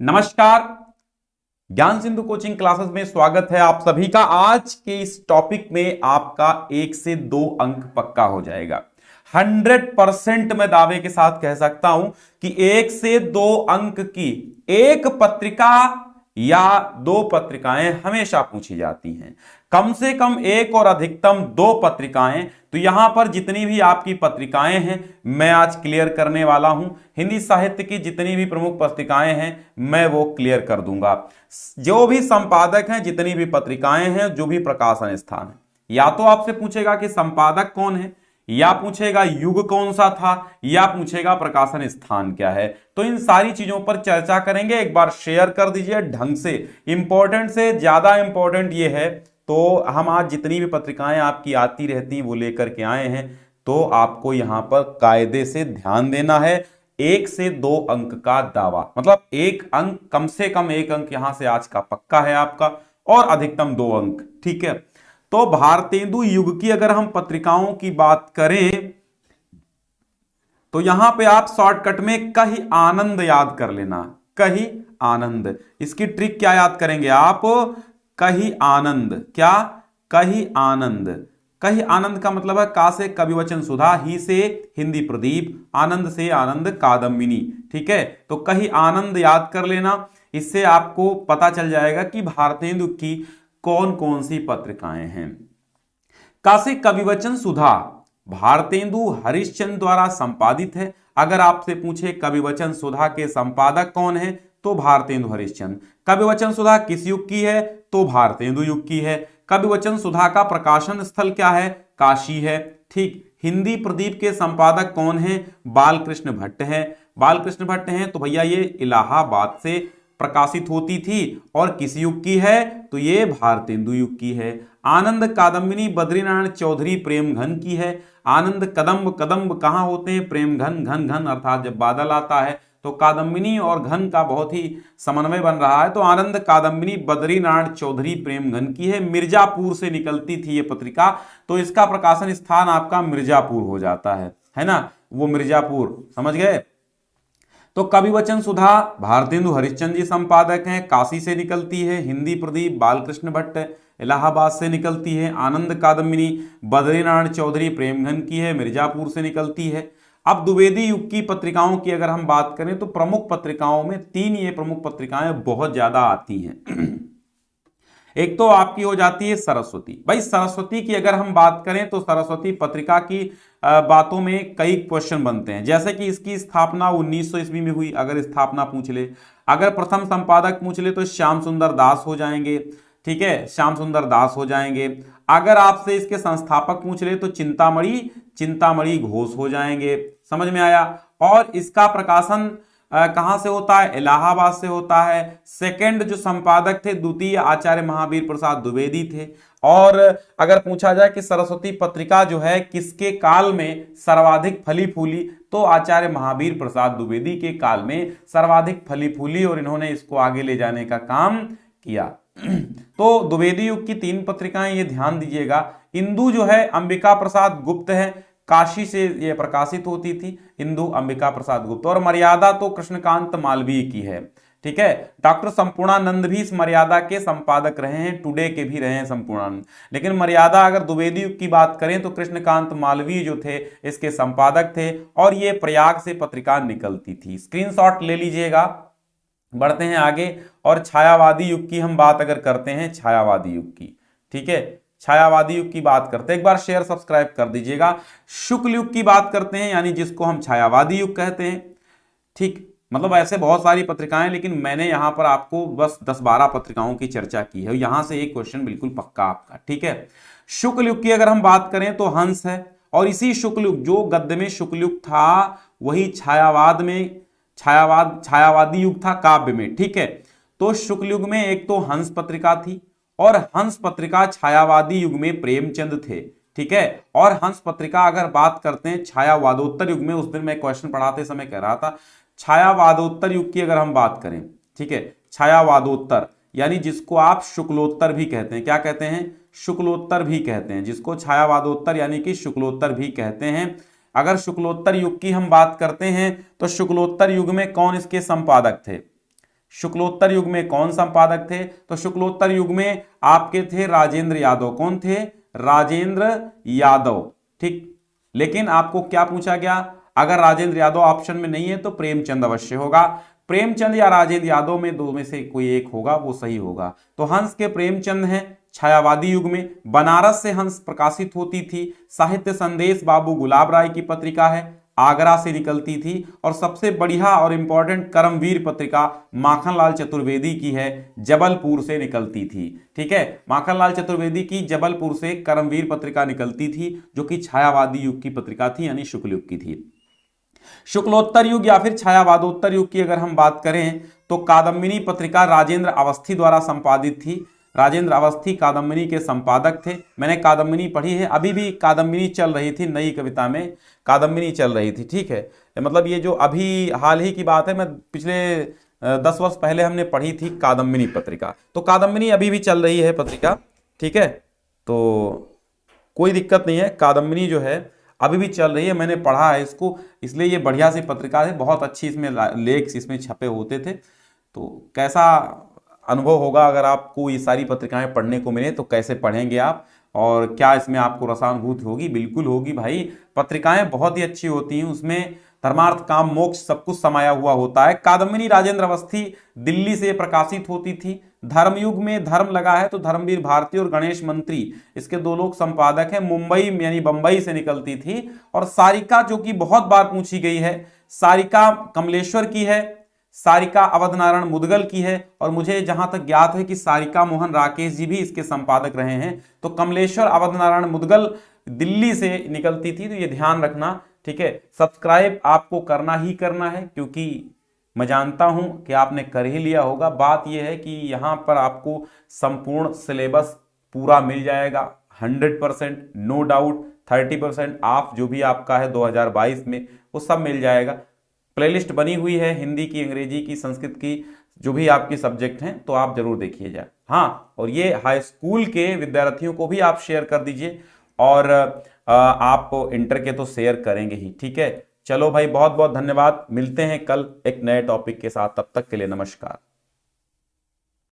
नमस्कार। ज्ञान Sindhu coaching classes में स्वागत है आप सभी का। आज के इस टॉपिक में आपका 1 से 2 अंक पक्का हो जाएगा। 100% मैं दावे के साथ कह सकता हूं कि 1 से 2 अंक की एक पत्रिका या 2 पत्रिकाएं हमेशा पूछी जाती हैं। कम से कम एक और अधिकतम 2 पत्रिकाएं। तो यहां पर जितनी भी आपकी पत्रिकाएं हैं मैं आज क्लियर करने वाला हूं। हिंदी साहित्य की जितनी भी प्रमुख पत्रिकाएं हैं मैं वो क्लियर कर दूंगा। जो भी संपादक हैं, जितनी भी पत्रिकाएं हैं, जो भी प्रकाशन स्थान है, या तो आपसे पूछेगा कि संपादक कौन है, या पूछेगा युग कौन सा था, या पूछेगा प्रकाशन स्थान क्या है। तो इन सारी चीजों पर चर्चा करेंगे। एक बार शेयर कर दीजिए ढंग से। इंपॉर्टेंट से ज्यादा इंपॉर्टेंट ये है, तो हम आज जितनी भी पत्रिकाएं आपकी आती रहती हैं वो लेकर के आए हैं। तो आपको यहां पर कायदे से ध्यान देना है। 1 से 2 अंक का दावा, मतलब 1 अंक, कम से कम 1 अंक यहां से आज का पक्का है आपका, और अधिकतम 2 अंक। ठीक है। तो भारतेंदु युग की अगर हम पत्रिकाओं की बात करें तो यहां पे आप शॉर्टकट में कही आनंद याद कर लेना। कही आनंद, इसकी ट्रिक क्या याद करेंगे आप? कही आनंद। क्या? कही आनंद। कही आनंद का मतलब है का से कविवचन सुधा, ही से हिंदी प्रदीप, आनंद से आनंद कादम्बिनी। ठीक है। तो कही आनंद याद कर लेना। इससे आपको पता चल जाएगा कि भारतेंदु की कौन कौन सी पत्रिकाएं हैं। काशी कविवचन सुधा भारतेंदु हरिश्चंद्र द्वारा संपादित है। अगर आपसे पूछे कविवचन सुधा के संपादक कौन है तो भारतेंदु हरिश्चंद्र। कविवचन सुधा किस युग की है तो भारतेंदु युग की है। कविवचन सुधा का प्रकाशन स्थल क्या है? काशी है। ठीक। हिंदी प्रदीप के संपादक कौन है? बालकृष्ण भट्ट है। बालकृष्ण भट्ट हैं तो भैया ये इलाहाबाद से प्रकाशित होती थी। और किस युग की है तो ये भारतेंदु युग की है। आनंद कादम्बिनी बद्रीनारायण चौधरी प्रेमघन की है। आनंद कदम्ब, कदम्ब कहां होते हैं? प्रेमघन, घन घन अर्थात जब बादल आता है तो कादम्बिनी और घन का बहुत ही समन्वय बन रहा है। तो आनंद कादम्बिनी बद्रीनारायण चौधरी प्रेमघन की है। मिर्जापुर से निकलती थी ये पत्रिका, तो इसका प्रकाशन स्थान आपका मिर्जापुर हो जाता है ना, वो मिर्जापुर, समझ गए। तो कविवचन सुधा भारतेंदु हरिश्चंद्र जी संपादक हैं, काशी से निकलती है। हिंदी प्रदीप बालकृष्ण भट्ट इलाहाबाद से निकलती है। आनंद कादम्बिनी बद्रीनारायण चौधरी प्रेमघन की है, मिर्जापुर से निकलती है। अब द्विवेदी युग की पत्रिकाओं की अगर हम बात करें तो प्रमुख पत्रिकाओं में 3 ये प्रमुख पत्रिकाएं बहुत ज्यादा आती हैं। एक तो आपकी हो जाती है सरस्वती। भाई सरस्वती की अगर हम बात करें तो सरस्वती पत्रिका की बातों में कई क्वेश्चन बनते हैं। जैसे कि इसकी स्थापना 1900 ईस्वी में हुई, अगर स्थापना पूछ ले। अगर प्रथम संपादक पूछ ले तो श्याम सुंदर दास हो जाएंगे। ठीक है, श्याम सुंदर दास हो जाएंगे। अगर आपसे इसके संस्थापक पूछ ले तो चिंतामणि चिंतामणि घोष हो जाएंगे। समझ में आया। और इसका प्रकाशन कहां से होता है? इलाहाबाद से होता है। सेकंड जो संपादक थे द्वितीय आचार्य महावीर प्रसाद द्विवेदी थे। और अगर पूछा जाए कि सरस्वती पत्रिका जो है किसके काल में सर्वाधिक फली फूली, तो आचार्य महावीर प्रसाद द्विवेदी के काल में सर्वाधिक फली फूली और इन्होंने इसको आगे ले जाने का काम किया। तो द्विवेदी युग की 3 पत्रिकाएं ये ध्यान दीजिएगा। इंदु जो है अंबिका प्रसाद गुप्त है, काशी से ये प्रकाशित होती थी, इंदु अंबिका प्रसाद गुप्त। और मर्यादा तो कृष्णकांत मालवीय की है। ठीक है। डॉक्टर संपूर्णानंद भी इस मर्यादा के संपादक रहे हैं, टुडे के भी रहे हैं संपूर्णानंद। लेकिन मर्यादा अगर द्विवेदी युग की बात करें तो कृष्णकांत मालवीय जो थे इसके संपादक थे। और ये प्रयाग से पत्रिका निकलती थी। स्क्रीनशॉट ले लीजिएगा। बढ़ते हैं आगे। और छायावादी युग की हम बात अगर करते हैं, छायावादी युग की, ठीक है, छायावादी युग की बात करते हैं, एक बार शेयर सब्सक्राइब कर दीजिएगा। शुक्ल युग की बात करते हैं, यानी जिसको हम छायावादी युग कहते हैं। ठीक, मतलब ऐसे बहुत सारी पत्रिकाएं, लेकिन मैंने यहां पर आपको बस 10-12 पत्रिकाओं की चर्चा की है। यहां से एक क्वेश्चन बिल्कुल पक्का आपका। ठीक है। शुक्ल युग की अगर हम बात करें तो हंस है। और इसी शुक्ल युग, जो गद्य में शुक्ल युग था, वही छायावाद में छायावादी युग था काव्य में। ठीक है। तो शुक्ल युग में एक तो हंस पत्रिका थी, और हंस पत्रिका छायावादी युग में प्रेमचंद थे। ठीक है। और हंस पत्रिका अगर बात करते हैं छायावादोत्तर युग में, उस दिन मैं क्वेश्चन पढ़ाते समय कह रहा था, छायावादोत्तर युग की अगर हम बात करें, ठीक है, छायावादोत्तर यानी जिसको आप शुक्लोत्तर भी कहते हैं। क्या कहते हैं? शुक्लोत्तर भी कहते हैं, जिसको छायावादोत्तर यानी कि शुक्लोत्तर भी कहते हैं। अगर शुक्लोत्तर युग की हम बात करते हैं तो शुक्लोत्तर युग में कौन इसके संपादक थे? शुक्लोत्तर युग में कौन संपादक थे? तो शुक्लोत्तर युग में आपके थे राजेंद्र यादव। कौन थे? राजेंद्र यादव। ठीक, लेकिन आपको क्या पूछा गया? अगर राजेंद्र यादव ऑप्शन में नहीं है तो प्रेमचंद अवश्य होगा। प्रेमचंद या राजेंद्र यादव में दो में से कोई एक होगा, वो सही होगा। तो हंस के प्रेमचंद हैं छायावादी युग में। बनारस से हंस प्रकाशित होती थी। साहित्य संदेश बाबू गुलाब राय की पत्रिका है, आगरा से निकलती थी। और सबसे बढ़िया और इंपॉर्टेंट कर्मवीर पत्रिका माखनलाल चतुर्वेदी की है, जबलपुर से निकलती थी। ठीक है, माखनलाल चतुर्वेदी की जबलपुर से कर्मवीर पत्रिका निकलती थी, जो कि छायावादी युग की पत्रिका थी, यानी शुक्ल युग की थी। शुक्लोत्तर युग या फिर छायावादोत्तर युग की अगर हम बात करें तो कादम्बिनी पत्रिका राजेंद्र अवस्थी द्वारा संपादित थी। राजेंद्र अवस्थी कादम्बिनी के संपादक थे। मैंने कादम्बिनी पढ़ी है, अभी भी कादम्बिनी चल रही थी, नई कविता में कादम्बिनी चल रही थी। ठीक है, मतलब ये जो अभी हाल ही की बात है, मैं पिछले 10 वर्ष पहले हमने पढ़ी थी कादम्बिनी पत्रिका। तो कादम्बिनी अभी भी चल रही है पत्रिका। ठीक है, तो कोई दिक्कत नहीं है, कादम्बिनी जो है अभी भी चल रही है, मैंने पढ़ा है इसको, इसलिए ये बढ़िया सी पत्रिका है, बहुत अच्छी इसमें लेख इसमें छपे होते थे। तो कैसा अनुभव होगा अगर आपको ये सारी पत्रिकाएं पढ़ने को मिले, तो कैसे पढ़ेंगे आप, और क्या इसमें आपको रसानुभूति होगी? बिल्कुल होगी भाई। पत्रिकाएं बहुत ही अच्छी होती हैं, उसमें धर्मार्थ काम मोक्ष सब कुछ समाया हुआ होता है। कादम्बिनी राजेंद्र अवस्थी दिल्ली से प्रकाशित होती थी। धर्मयुग में धर्म लगा है तो धर्मवीर भारती और गणेश मंत्री, इसके दो लोग संपादक हैं। मुंबई यानी बंबई से निकलती थी। और सारिका, जो कि बहुत बार पूछी गई है, सारिका कमलेश्वर की है, सारिका अवध नारायण मुदगल की है, और मुझे जहां तक ज्ञात है कि सारिका मोहन राकेश जी भी इसके संपादक रहे हैं। तो कमलेश्वर अवध नारायण मुदगल दिल्ली से निकलती थी, तो ये ध्यान रखना। ठीक है, सब्सक्राइब आपको करना ही करना है, क्योंकि मैं जानता हूं कि आपने कर ही लिया होगा। बात यह है कि यहां पर आपको संपूर्ण सिलेबस पूरा मिल जाएगा, 100%, नो डाउट। 30% ऑफ जो भी आपका है 2022 में, वो सब मिल जाएगा। प्लेलिस्ट बनी हुई है, हिंदी की, अंग्रेजी की, संस्कृत की, जो भी आपके सब्जेक्ट हैं, तो आप जरूर देखिए। हाँ, और ये हाई स्कूल के विद्यार्थियों को भी आप शेयर कर दीजिए, और आप इंटर के तो शेयर करेंगे ही। ठीक है, चलो भाई, बहुत बहुत धन्यवाद। मिलते हैं कल एक नए टॉपिक के साथ, तब तक के लिए नमस्कार।